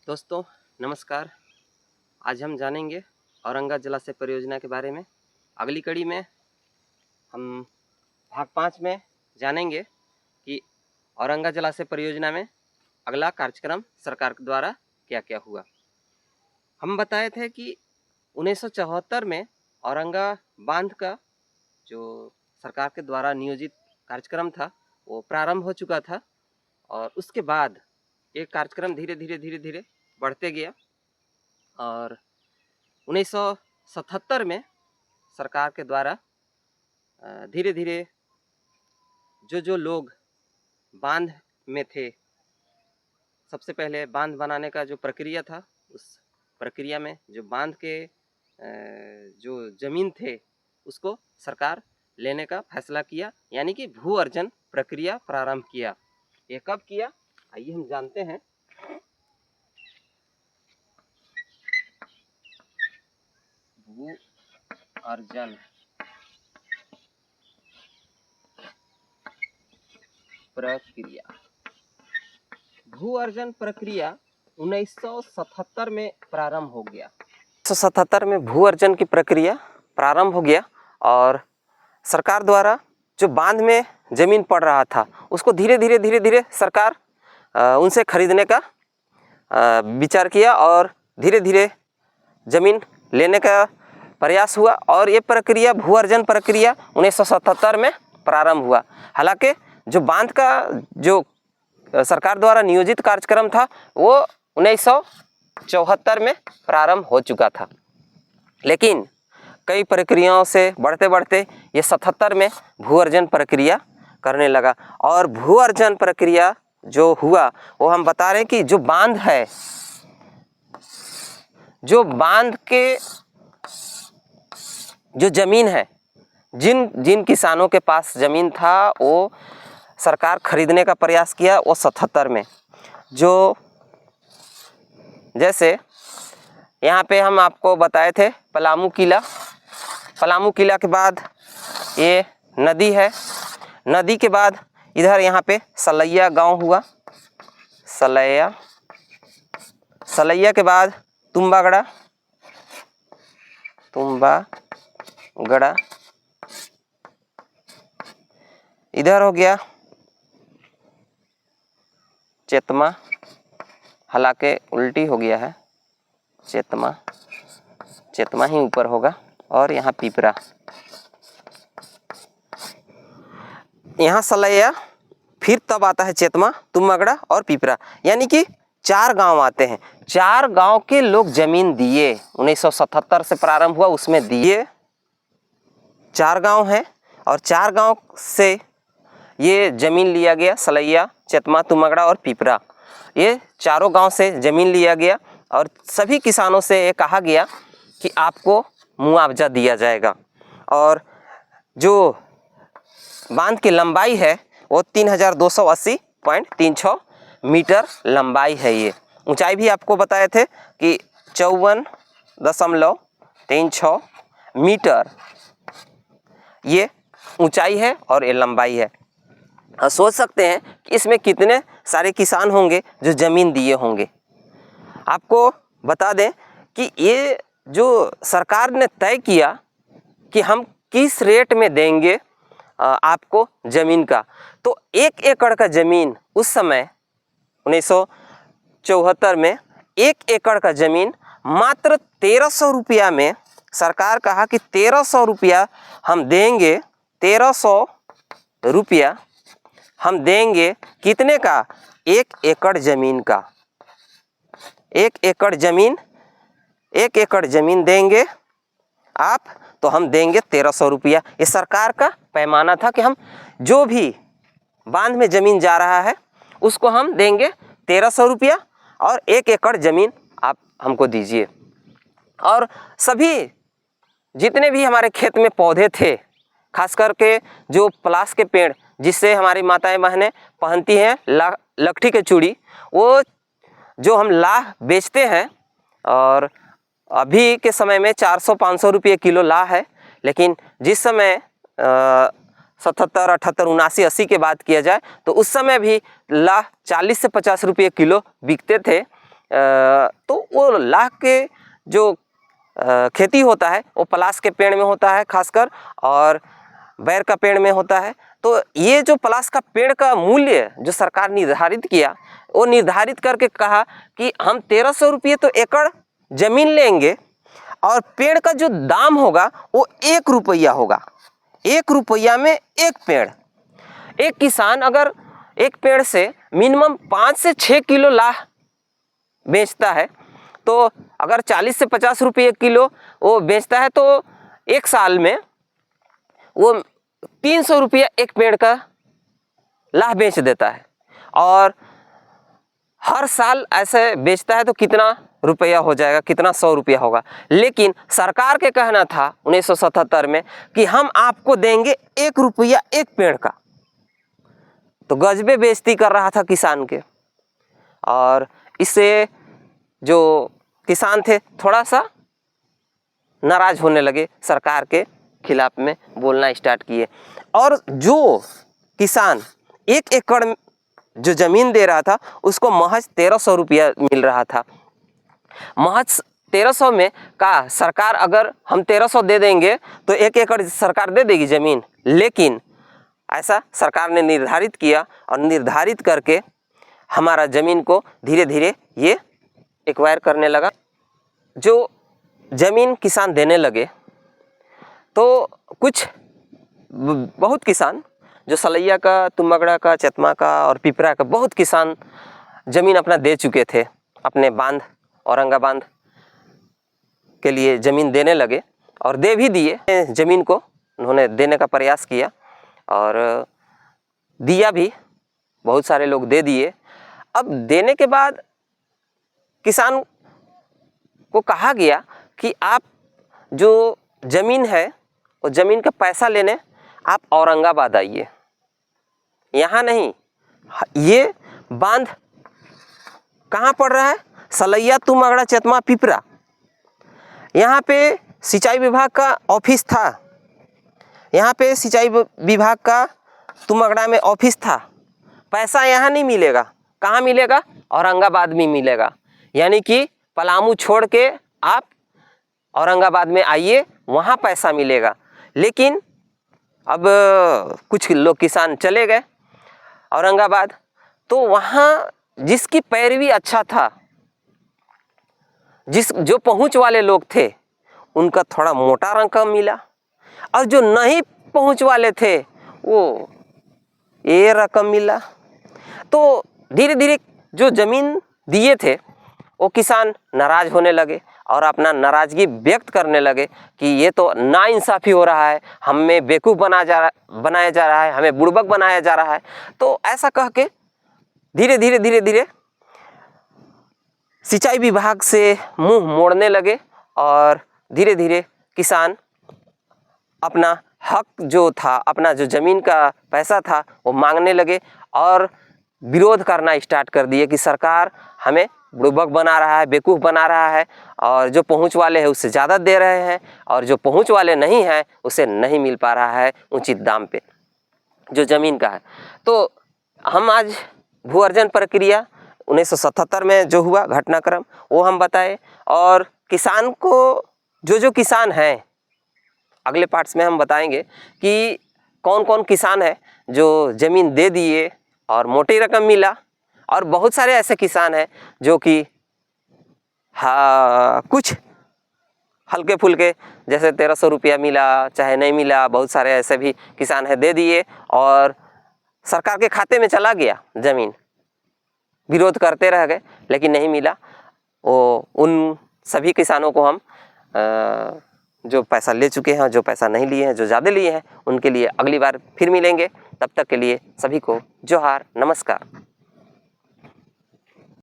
दोस्तों नमस्कार। आज हम जानेंगे औरंगा जलाशय परियोजना के बारे में। अगली कड़ी में हम भाग 5 में जानेंगे कि औरंगा जलाशय परियोजना में अगला कार्यक्रम सरकार के द्वारा क्या क्या हुआ। हम बताए थे कि 1974 में औरंगा बांध का जो सरकार के द्वारा नियोजित कार्यक्रम था वो प्रारंभ हो चुका था और उसके बाद ये कार्यक्रम धीरे धीरे बढ़ते गया और 1977 में सरकार के द्वारा धीरे धीरे जो लोग बांध में थे, सबसे पहले बांध बनाने का जो प्रक्रिया था उस प्रक्रिया में जो बांध के जो ज़मीन थे उसको सरकार लेने का फैसला किया, यानी कि भू अर्जन प्रक्रिया प्रारंभ किया। ये कब किया आइए हम जानते हैं। भू अर्जन प्रक्रिया, भू अर्जन प्रक्रिया 1977 में प्रारंभ हो गया। 1977 में भू अर्जन की प्रक्रिया प्रारंभ हो गया और सरकार द्वारा जो बांध में जमीन पड़ रहा था उसको धीरे धीरे सरकार उनसे खरीदने का विचार किया और धीरे धीरे जमीन लेने का प्रयास हुआ और ये प्रक्रिया भू अर्जन प्रक्रिया 1977 में प्रारंभ हुआ। हालांकि जो बांध का जो सरकार द्वारा नियोजित कार्यक्रम था वो 1974 में प्रारंभ हो चुका था, लेकिन कई प्रक्रियाओं से बढ़ते बढ़ते ये 77 में भू अर्जन प्रक्रिया करने लगा। और भू अर्जन प्रक्रिया जो हुआ वो हम बता रहे हैं कि जो बांध है, जो बांध के जो जमीन है, जिन जिन किसानों के पास जमीन था वो सरकार खरीदने का प्रयास किया वो 77 में। जो जैसे यहाँ पे हम आपको बताए थे पलामू किला, पलामू किला के बाद ये नदी है, नदी के बाद इधर यहाँ पे सलैया गांव हुआ, सलैया, सलैया के बाद तुम्बागड़ा, तुम्बागड़ा, इधर हो गया चेतमा, हालांकि उल्टी हो गया है, चेतमा, चेतमा ही ऊपर होगा, और यहाँ पिपरा, यहाँ सलैया, फिर तब आता है चेतमा, तुम्बागड़ा और पिपरा, यानी कि 4 गांव आते हैं। 4 गांव के लोग जमीन दिए, 1977 से प्रारंभ हुआ उसमें दिए। 4 गांव हैं और 4 गांव से ये ज़मीन लिया गया, सलैया, चेतमा, तुम्बागड़ा और पिपरा, ये चारों गांव से ज़मीन लिया गया और सभी किसानों से ये कहा गया कि आपको मुआवजा दिया जाएगा। और जो बांध की लंबाई है वो 3280.36 मीटर लंबाई है। ये ऊंचाई भी आपको बताए थे कि 54.36 मीटर ये ऊंचाई है और ये लंबाई है। सोच सकते हैं कि इसमें कितने सारे किसान होंगे जो ज़मीन दिए होंगे। आपको बता दें कि ये जो सरकार ने तय किया कि हम किस रेट में देंगे आपको ज़मीन का, तो 1 एकड़ का ज़मीन उस समय 1974 में 1 एकड़ का ज़मीन मात्र 1300 रुपया में सरकार कहा कि 1300 रुपया हम देंगे, 1300 रुपया हम देंगे कितने का, 1 एकड़ ज़मीन का, 1 एकड़ ज़मीन, 1 एकड़ ज़मीन देंगे आप तो हम देंगे 1300 रुपया। ये सरकार का पैमाना था कि हम जो भी बांध में ज़मीन जा रहा है उसको हम देंगे 1300 रुपया और 1 एकड़ ज़मीन आप हमको दीजिए। और सभी जितने भी हमारे खेत में पौधे थे, खास करके जो पलाश के पेड़ जिससे हमारी माताएं बहनें पहनती हैं लकठी के चूड़ी, वो जो हम लाह बेचते हैं और अभी के समय में 400-500 रुपये किलो लाह है, लेकिन जिस समय 77, 78, 79, 80 के बात किया जाए तो उस समय भी लाह 40 से 50 रुपये किलो बिकते थे। तो वो लाख के जो खेती होता है वो पलाश के पेड़ में होता है खासकर, और बैर का पेड़ में होता है। तो ये जो पलाश का पेड़ का मूल्य जो सरकार निर्धारित किया, वो निर्धारित करके कहा कि हम 1300 रुपये तो एकड़ जमीन लेंगे और पेड़ का जो दाम होगा वो 1 रुपया होगा। 1 रुपया में एक पेड़। एक किसान अगर एक पेड़ से मिनिमम 5 से 6 किलो लाह बेचता है, तो अगर 40 से 50 रुपये किलो वो बेचता है, तो एक साल में वो 300 रुपया एक पेड़ का लाह बेच देता है। और हर साल ऐसे बेचता है तो कितना रुपया हो जाएगा, कितना 100 रुपया होगा। लेकिन सरकार के कहना था 1977 में कि हम आपको देंगे 1 रुपया एक पेड़ का। तो गजबे बेइज्जती कर रहा था किसान के, और इससे जो किसान थे थोड़ा सा नाराज होने लगे, सरकार के खिलाफ में बोलना स्टार्ट किए। और जो किसान 1 एकड़ जो ज़मीन दे रहा था उसको महज 1300 रुपया मिल रहा था। महज 1300 में का सरकार, अगर हम 1300 दे देंगे तो 1 एकड़ सरकार दे देगी ज़मीन, लेकिन ऐसा सरकार ने निर्धारित किया, और निर्धारित करके हमारा ज़मीन को धीरे धीरे ये एक्वायर करने लगा। जो ज़मीन किसान देने लगे तो कुछ बहुत किसान जो सलैया का, तुमगड़ा का, चेतमा का और पिपरा का बहुत किसान ज़मीन अपना दे चुके थे। अपने बांध, औरंगा बांध के लिए ज़मीन देने लगे और दे भी दिए। ज़मीन को उन्होंने देने का प्रयास किया और दिया भी, बहुत सारे लोग दे दिए। अब देने के बाद किसान को कहा गया कि आप जो ज़मीन है वो ज़मीन का पैसा लेने आप औरंगाबाद आइए, यहाँ नहीं। ये बांध कहाँ पड़ रहा है? सलैया, तुमगड़ा, चेतमा, पिपरा। यहाँ पे सिंचाई विभाग का ऑफिस था, यहाँ पे सिंचाई विभाग का तुमगड़ा में ऑफिस था। पैसा यहाँ नहीं मिलेगा, कहाँ मिलेगा? औरंगाबाद में मिलेगा। यानी कि पलामू छोड़ के आप औरंगाबाद में आइए, वहाँ पैसा मिलेगा। लेकिन अब कुछ लोग किसान चले गए औरंगाबाद, तो वहाँ जिसकी पैरवी अच्छा था, जो पहुँच वाले लोग थे, उनका थोड़ा मोटा रकम मिला, और जो नहीं पहुँच वाले थे वो ये रकम मिला। तो धीरे धीरे जो ज़मीन दिए थे वो किसान नाराज़ होने लगे और अपना नाराज़गी व्यक्त करने लगे कि ये तो नाइंसाफ़ी हो रहा है, हमें बेवकूफ़ बनाया जा रहा है, हमें बुड़बक बनाया जा रहा है। तो ऐसा कह के धीरे धीरे सिंचाई विभाग से मुंह मोड़ने लगे और धीरे धीरे किसान अपना हक जो था, अपना जो ज़मीन का पैसा था वो मांगने लगे और विरोध करना स्टार्ट कर दिए कि सरकार हमें बुड़बक बना रहा है, बेवकूफ़ बना रहा है, और जो पहुंच वाले हैं उससे ज़्यादा दे रहे हैं, और जो पहुंच वाले नहीं हैं उसे नहीं मिल पा रहा है उचित दाम पे जो ज़मीन का है। तो हम आज भू अर्जन प्रक्रिया 1977 में जो हुआ घटनाक्रम वो हम बताए, और किसान को जो किसान हैं अगले पार्ट्स में हम बताएंगे कि कौन कौन किसान है जो ज़मीन दे दिए और मोटी रकम मिला, और बहुत सारे ऐसे किसान हैं जो कि कुछ हल्के फुल्के जैसे 1300 रुपया मिला चाहे नहीं मिला, बहुत सारे ऐसे भी किसान हैं दे दिए और सरकार के खाते में चला गया ज़मीन, विरोध करते रह गए लेकिन नहीं मिला। वो उन सभी किसानों को हम जो पैसा ले चुके हैं, जो पैसा नहीं लिए हैं, जो ज़्यादा लिए हैं, उनके लिए अगली बार फिर मिलेंगे। तब तक के लिए सभी को जोहार, नमस्कार।